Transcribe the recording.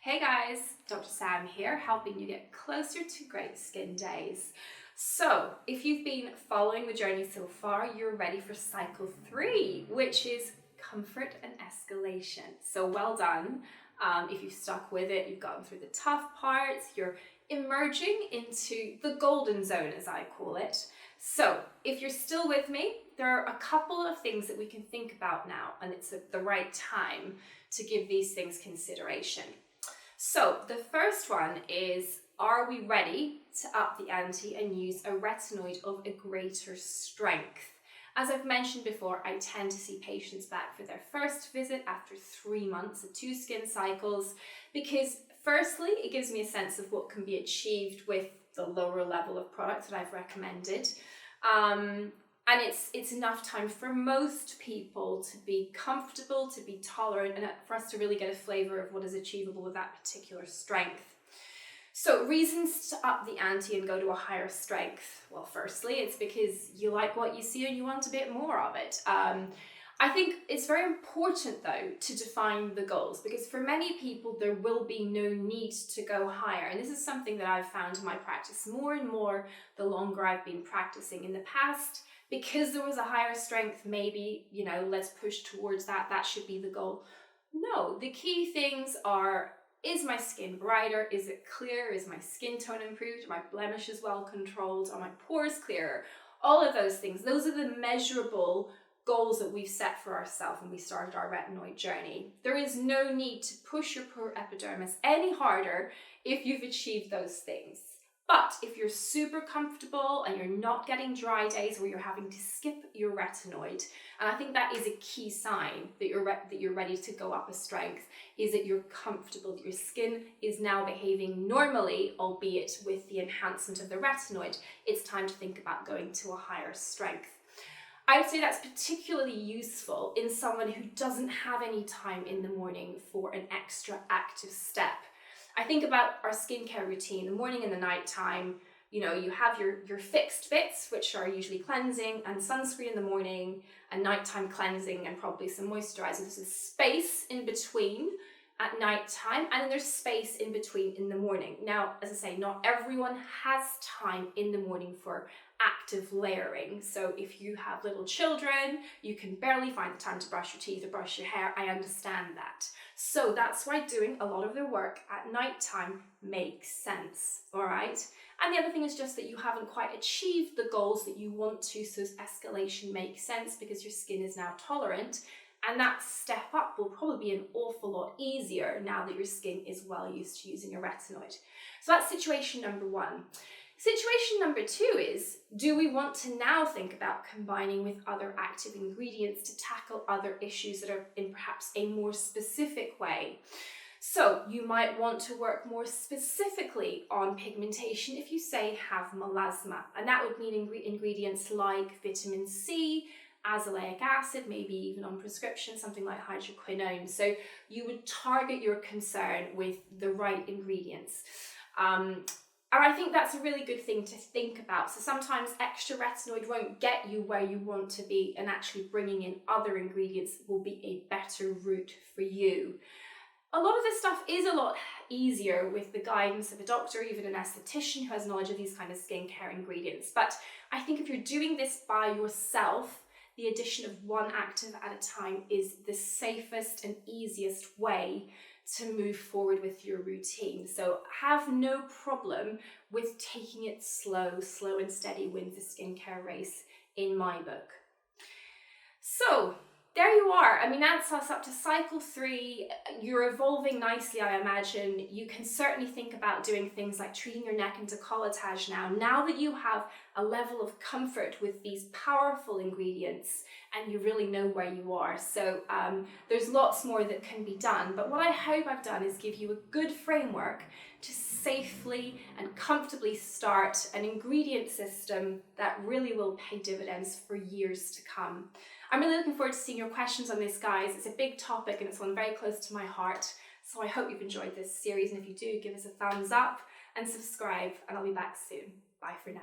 Hey guys, Dr. Sam here, helping you get closer to great skin days. So, if you've been following the journey so far, you're ready for cycle 3, which is comfort and escalation. So well done. If you've stuck with it, you've gotten through the tough parts, you're emerging into the golden zone, as I call it. So, if you're still with me, there are a couple of things that we can think about now, and it's the right time to give these things consideration. So the first one is, are we ready to up the ante and use a retinoid of a greater strength? As I've mentioned before, I tend to see patients back for their first visit after 3 months of 2 skin cycles, because firstly, it gives me a sense of what can be achieved with the lower level of product that I've recommended. And it's enough time for most people to be comfortable, to be tolerant, and for us to really get a flavour of what is achievable with that particular strength. So reasons to up the ante and go to a higher strength. Well, firstly, it's because you like what you see and you want a bit more of it. I think it's very important, though, to define the goals, because for many people, there will be no need to go higher. And this is something that I've found in my practice more and more the longer I've been practicing. In the past, because there was a higher strength, maybe, let's push towards that. That should be the goal. No, the key things are, is my skin brighter? Is it clear? Is my skin tone improved? Are my blemishes well controlled? Are my pores clearer? All of those things. Those are the measurable goals that we've set for ourselves when we started our retinoid journey. There is no need to push your poor epidermis any harder if you've achieved those things. But if you're super comfortable and you're not getting dry days where you're having to skip your retinoid, and I think that is a key sign that you're ready to go up a strength, is that you're comfortable, that your skin is now behaving normally, albeit with the enhancement of the retinoid. It's time to think about going to a higher strength. I would say that's particularly useful in someone who doesn't have any time in the morning for an extra active step. I think about our skincare routine, the morning and the night time. You have your fixed bits, which are usually cleansing and sunscreen in the morning, and nighttime cleansing and probably some moisturizer. There's a space in between at nighttime, and then there's space in between in the morning. Now, as I say, not everyone has time in the morning for active layering. So if you have little children, you can barely find the time to brush your teeth or brush your hair. I understand that. So that's why doing a lot of the work at nighttime makes sense, all right? And the other thing is just that you haven't quite achieved the goals that you want to, so escalation makes sense because your skin is now tolerant. And that step up will probably be an awful lot easier now that your skin is well used to using a retinoid. So that's situation number 1. Situation number 2 is, do we want to now think about combining with other active ingredients to tackle other issues that are in perhaps a more specific way? So you might want to work more specifically on pigmentation if you say have melasma, and that would mean ingredients like vitamin C, azelaic acid, maybe even on prescription, something like hydroquinone. So you would target your concern with the right ingredients. And I think that's a really good thing to think about. So sometimes extra retinoid won't get you where you want to be, and actually bringing in other ingredients will be a better route for you. A lot of this stuff is a lot easier with the guidance of a doctor, even an esthetician who has knowledge of these kind of skincare ingredients. But I think if you're doing this by yourself, the addition of one active at a time is the safest and easiest way to move forward with your routine. So have no problem with taking it slow. Slow and steady wins the skincare race in my book. So there you are. I mean, that's us up to cycle 3. You're evolving nicely, I imagine. You can certainly think about doing things like treating your neck into décolletage now that you have a level of comfort with these powerful ingredients and you really know where you are. So there's lots more that can be done. But what I hope I've done is give you a good framework to safely and comfortably start an ingredient system that really will pay dividends for years to come. I'm really looking forward to seeing your questions on this, guys. It's a big topic and it's one very close to my heart. So I hope you've enjoyed this series, and if you do, give us a thumbs up and subscribe, and I'll be back soon. Bye for now.